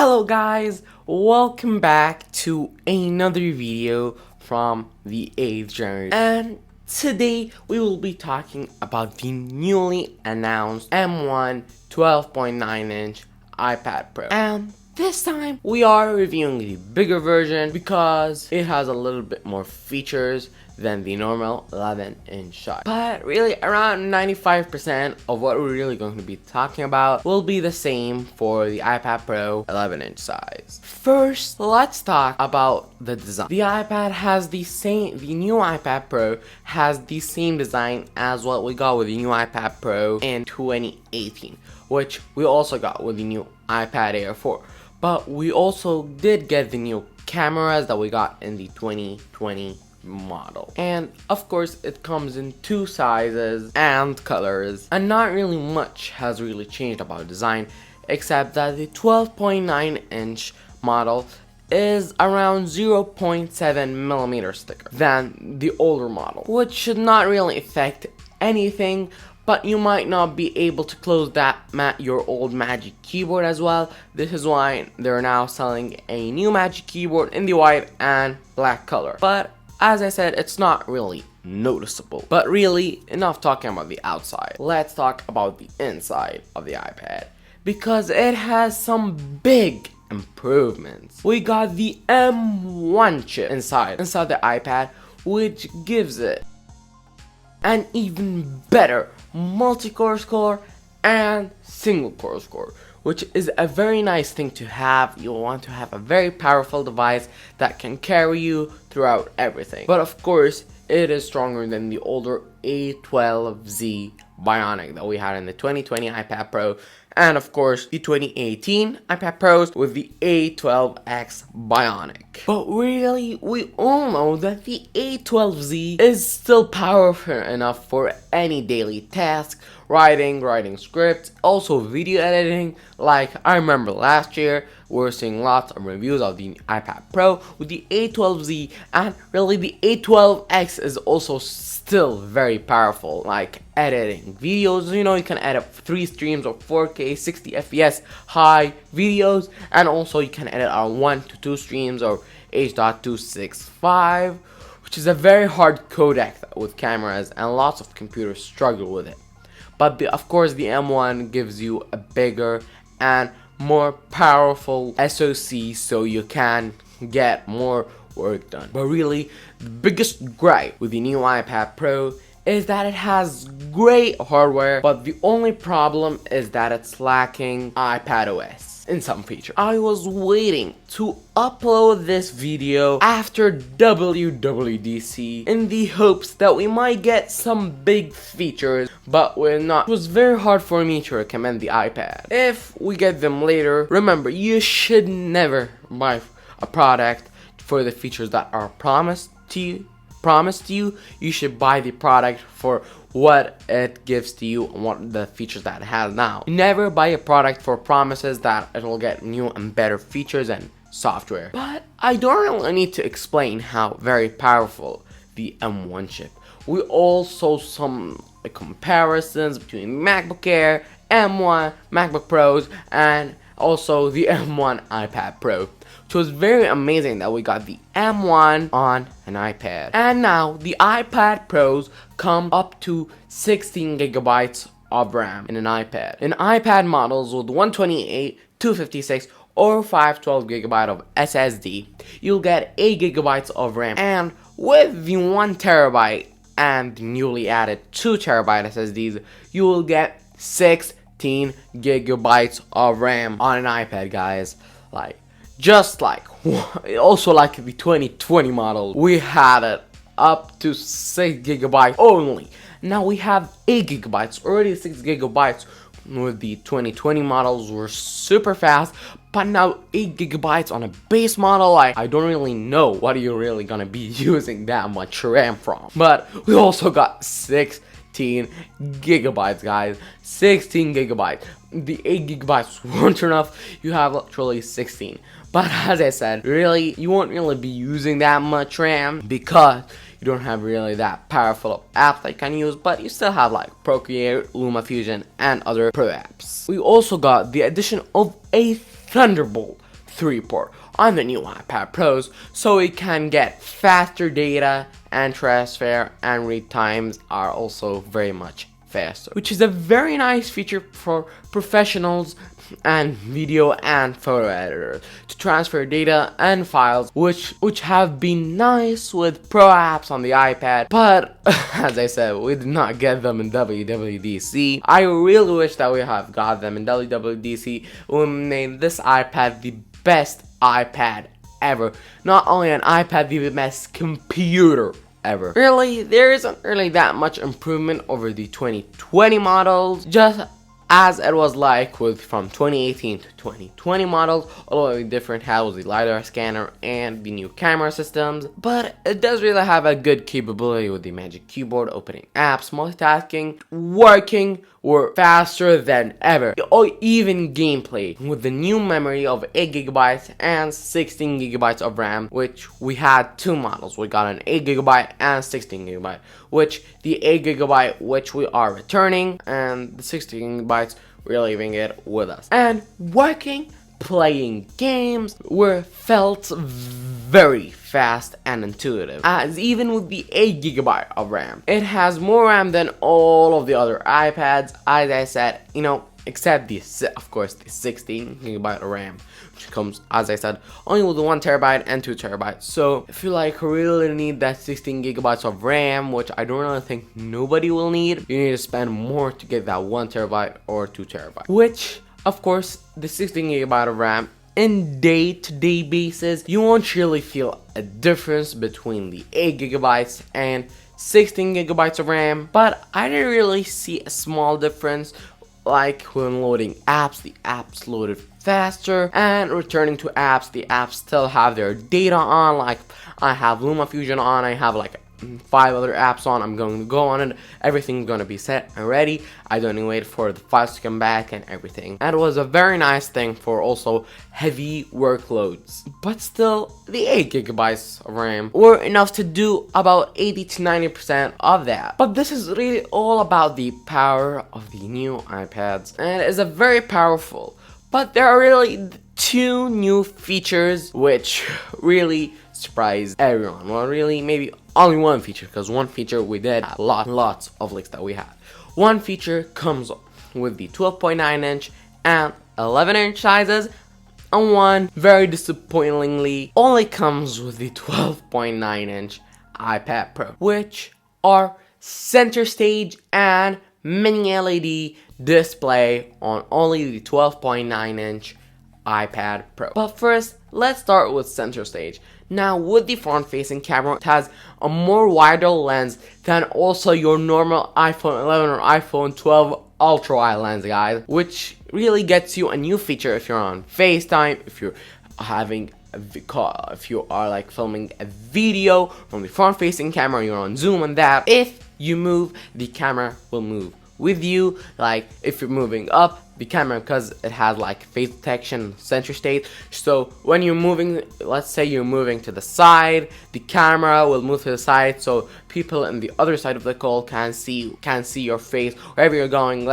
Hello guys, welcome back to another video from the 8th generation, and today we will be talking about the newly announced M1 12.9-inch iPad Pro. And this time we are reviewing the bigger version because it has a little bit more features than the normal 11-inch size. But really, around 95% of what we're really going to be talking about will be the same for the iPad Pro 11-inch size. First, let's talk about the design. The new iPad Pro has the same design as what we got with the new iPad Pro in 2018, which we also got with the new iPad Air 4. But we also did get the new cameras that we got in the 2020 model, and of course it comes in two sizes and colors, and not really much has really changed about design, except that the 12.9-inch model is around 0.7 millimeters thicker than the older model, which should not really affect anything. But you might not be able to close your old Magic Keyboard as well. This is why they're now selling a new Magic Keyboard in the white and black color. But as I said, it's not really noticeable. But really, enough talking about the outside. Let's talk about the inside of the iPad, because it has some big improvements. We got the M1 chip inside the iPad, which gives it an even better multi-core score and single core score, which is a very nice thing to have. You'll want to have a very powerful device that can carry you throughout everything. But of course, it is stronger than the older A12Z Bionic that we had in the 2020 iPad Pro, and of course the 2018 iPad Pros with the A12X Bionic. But really, we all know that the A12Z is still powerful enough for any daily task, writing scripts, also video editing. Like, I remember last year we were seeing lots of reviews of the iPad Pro with the A12Z, and really the A12X is also still very powerful, like editing videos. You know, you can edit 3 streams of 4K 60 FPS high videos, and also you can edit on 1 to 2 streams or H.265, which is a very hard codec with cameras, and lots of computers struggle with it. But of course the M1 gives you a bigger and more powerful SoC, so you can get more work done. But really, the biggest gripe with the new iPad Pro is that it has great hardware, but the only problem is that it's lacking iPadOS in some features. I was waiting to upload this video after WWDC in the hopes that we might get some big features, but we're not. It was very hard for me to recommend the iPad. If we get them later, remember, you should never buy a product for the features that are promised to you. You should buy the product for what it gives to you and what the features that it has now. Never buy a product for promises that it will get new and better features and software. But I don't really need to explain how very powerful the M1 chip. We all saw some comparisons between MacBook Air, M1, MacBook Pros, and also the M1 iPad Pro. It was very amazing that we got the M1 on an iPad. And now the iPad Pros come up to 16 gigabytes of RAM in an iPad. In iPad models with 128, 256, or 512 gigabyte of SSD, you'll get 8 gigabytes of RAM. And with the 1 terabyte and the newly added 2 terabyte SSDs, you will get 16 gigabytes of RAM on an iPad, guys. Also like the 2020 model, we had it up to 6 gigabytes only. Now we have 8 gigabytes, already 6 gigabytes with the 2020 models were super fast, but now 8 gigabytes on a base model, I don't really know what you're really gonna be using that much RAM from. But we also got 16 gigabytes, guys. 16 gigabytes. The 8 gigabytes weren't enough. You have literally 16. But as I said, really, you won't really be using that much RAM because you don't have really that powerful of apps that you can use, but you still have like Procreate, LumaFusion, and other pro apps. We also got the addition of a Thunderbolt 3 port on the new iPad Pros, so it can get faster data and transfer, and read times are also very much faster, which is a very nice feature for professionals and video and photo editors to transfer data and files, which have been nice with pro apps on the iPad, but as I said, we did not get them in WWDC. I really wish that we have got them in WWDC. We made this iPad the best iPad ever. Not only an iPad, the best computer ever. Really, there isn't really that much improvement over the 2020 models, just as it was like with from 2018 to 2020 models. Although the different was the LiDAR scanner and the new camera systems, but it does really have a good capability with the Magic Keyboard, opening apps, multitasking, working were faster than ever, or even gameplay with the new memory of 8GB and 16GB of RAM, which we had two models. We got an 8GB and 16GB, which the 8GB which we are returning, and the 16GB we're leaving it with us. And working, playing games were felt very fast and intuitive, as even with the 8GB of RAM, it has more RAM than all of the other iPads, as I said, except the, of course, the 16GB of RAM, which comes, as I said, only with 1TB and 2TB. So if you really need that 16GB of RAM, which I don't really think nobody will need, you need to spend more to get that 1TB or 2TB, which, of course, the 16GB of RAM, in day-to-day basis, you won't really feel a difference between the 8GB and 16GB of RAM, but I didn't really see a small difference. Like when loading apps, the apps loaded faster, and returning to apps, the apps still have their data on. Like I have LumaFusion on, I have like 5 other apps on. I'm going to go on it, everything's gonna be set and ready. I don't need to wait for the files to come back and everything. And it was a very nice thing for also heavy workloads. But still, the 8GB of RAM were enough to do about 80 to 90% of that. But this is really all about the power of the new iPads, and it is a very powerful. But there are really 2 new features which really surprised everyone. Well, really, maybe only one feature, because one feature we did have lots of leaks that we had. One feature comes with the 12.9-inch and 11-inch sizes, and one, very disappointingly, only comes with the 12.9-inch iPad Pro, which are center stage and mini LED display on only the 12.9-inch iPad Pro. But first, let's start with center stage. Now, with the front-facing camera, it has a more wider lens than also your normal iPhone 11 or iPhone 12 ultra wide lens, guys, which really gets you a new feature if you're on FaceTime, if you're having if you are like filming a video from the front-facing camera, you're on Zoom and that. If you move, the camera will move with you. Like if you're moving up, the camera, because it has like face detection, center stage, so when you're moving, let's say you're moving to the side, the camera will move to the side, so people on the other side of the call can see your face wherever you're going.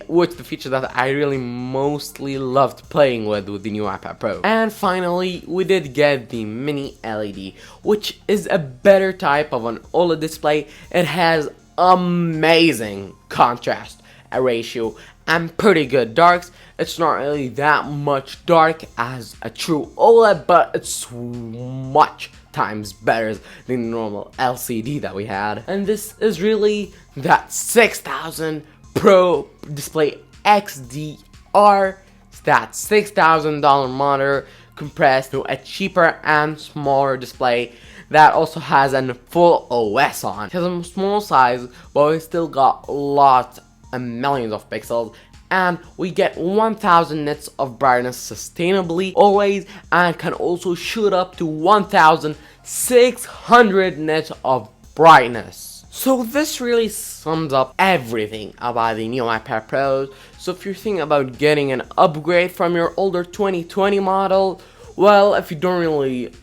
Which the feature that I really mostly loved playing with the new iPad Pro. And finally, we did get the mini LED, which is a better type of an OLED display. It has amazing contrast ratio and pretty good darks. It's not really that much dark as a true OLED, but it's much times better than the normal LCD that we had. And this is really that 6000 Pro Display XDR, that $6,000 monitor compressed to a cheaper and smaller display that also has a full OS on. It has a small size, but we still got lots and millions of pixels, and we get 1000 nits of brightness sustainably always, and can also shoot up to 1600 nits of brightness. So this really sums up everything about the new iPad Pros. So if you're thinking about getting an upgrade from your older 2020 model, well, if you don't really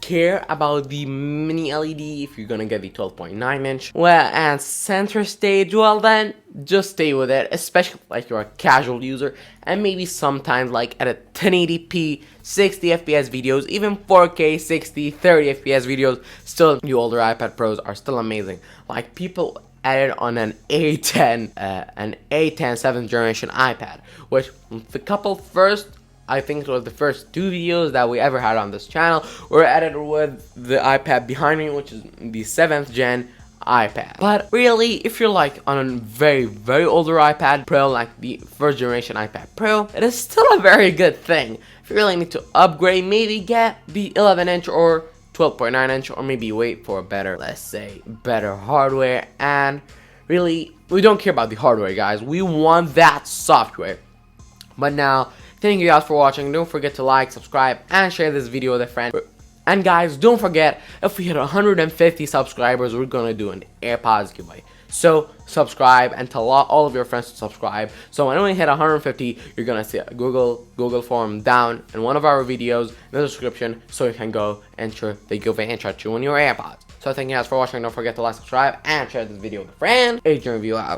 care about the mini LED if you're gonna get the 12.9-inch. Well, and center stage, well then, just stay with it, especially like you're a casual user, and maybe sometimes like at a 1080p 60 FPS videos, even 4K 60 30 FPS videos, still the older iPad Pros are still amazing. Like people added on an A10 7th generation iPad, which the couple first, I think it was the first 2 videos that we ever had on this channel, were edited with the iPad behind me, which is the 7th gen iPad. But really, if you're like on a very older iPad Pro, like the 1st generation iPad Pro, it is still a very good thing. If you really need to upgrade, maybe get the 11-inch or 12.9-inch, or maybe wait for a better, let's say, better hardware. And really, we don't care about the hardware, guys. We want that software. But now, thank you guys for watching. Don't forget to like, subscribe, and share this video with a friend. And guys, don't forget, if we hit 150 subscribers, we're gonna do an AirPods giveaway. So subscribe and tell all of your friends to subscribe. So when we hit 150, you're gonna see a Google form down in one of our videos in the description, so you can go enter the giveaway and try to win your AirPods. So thank you guys for watching. Don't forget to like, subscribe, and share this video with a friend. Adrian Review out.